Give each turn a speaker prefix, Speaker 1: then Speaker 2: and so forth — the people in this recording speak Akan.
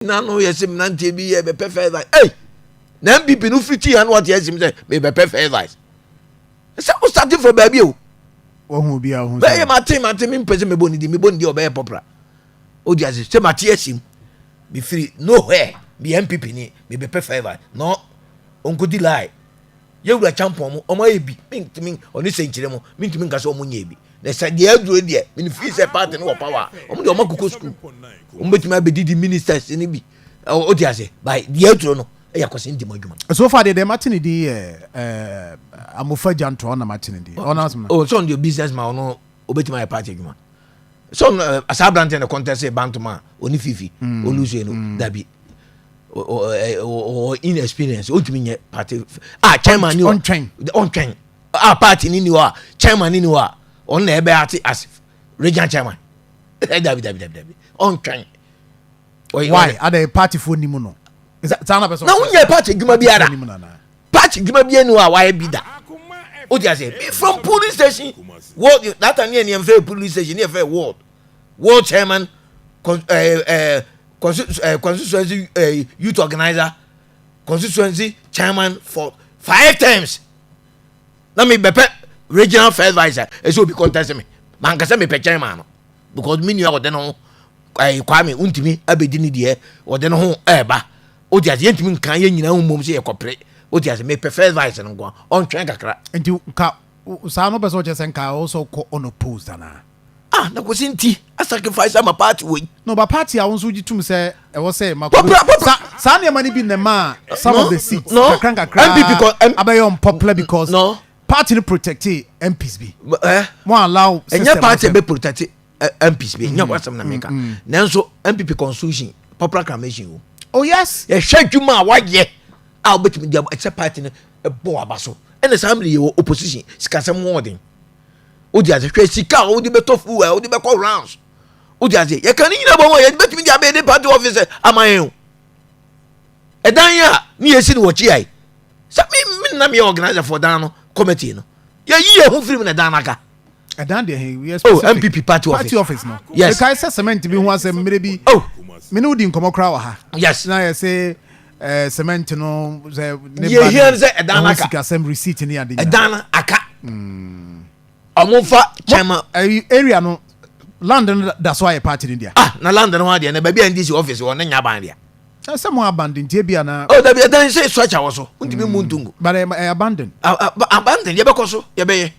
Speaker 1: na no yesim na ntebi ye be perfect advice hey na NPP no friti ya no what yesim say me be perfect advice say o start from baby o
Speaker 2: ohun bia ohun
Speaker 1: say mate me pese me boni di obey popra o di ase say mate yesim be free nowhere be NPP ni me be perfect advice no onko di lie ye wura champion mo omo ebi mintimi oni se nkire mo mintimi nka se omo nya ebi na say de aduro de me free say party no power omo de omo kuko school omo betimi abedi di ministers ni bi o di ase by de aduro no e yakosi ndi madwuma
Speaker 2: so far the martin di amofa janto na martin di
Speaker 1: oh so on the business man no obetimi party adwuma so asabrante na contest e bantuma oni fifi olusu eno dabi or inexperience ultimate nye party chairman ni on train party ni wa chairman ni wa on na ebe ati as regional chairman dabi on train
Speaker 2: why are the party for nimu no is that sana person
Speaker 1: na unye party guma biara party guma bia ni wa why be that o dia say from police station what that time near police station near world chairman constituency youth organizer, constituency chairman for 5 times. Now me be regional fair advisor. It should be contesting me. Man can say me pe chairman because me you then no kwame untimi abedini de or then ho eba. O dia ye ntimi kan ye nyina mum se ye kopre. O dia se me pe fair advisor no go on twen kakra.
Speaker 2: Enti ka sa no be so che ka also ko unopposed na.
Speaker 1: Na ko sinti I sacrifice my party way.
Speaker 2: No, but party I want to tum say I was say sa na money be na some of the seats
Speaker 1: NPP because
Speaker 2: abayon popular because
Speaker 1: no
Speaker 2: party no protect MPs be mo allow
Speaker 1: enya party be protect MPs be enya wasam na meka nanso MPP constitution popular acclamation
Speaker 2: oh yes
Speaker 1: ye hwadwuma waye a obetimi dia except party no bo abaso and assembly opposition sikasem wording odi ase hwe sika odi beto fu odi be call rounds odi ase ye kan nyina bo ye betimi dia be the party officer amayen edan ya ni yesi ni wochi ai sa me na me organizer for dan no committee no ye yi hu film na dan aka
Speaker 2: edan de we
Speaker 1: MPP party office
Speaker 2: no
Speaker 1: yes
Speaker 2: the kai cement bi hu asem mere bi me no di nkomokra wa ha
Speaker 1: yes
Speaker 2: na ye say cement no say
Speaker 1: ye here say edan aka
Speaker 2: sika sem receipt ni ade
Speaker 1: edan aka amofa chama
Speaker 2: area no land that's why a party in there
Speaker 1: na land no ade na ba bia ndisi office won nya ban dia
Speaker 2: some abandon tie bia na
Speaker 1: da bia dan say structure wo so untimi muntungu
Speaker 2: but abandon
Speaker 1: ye be koso ye be ye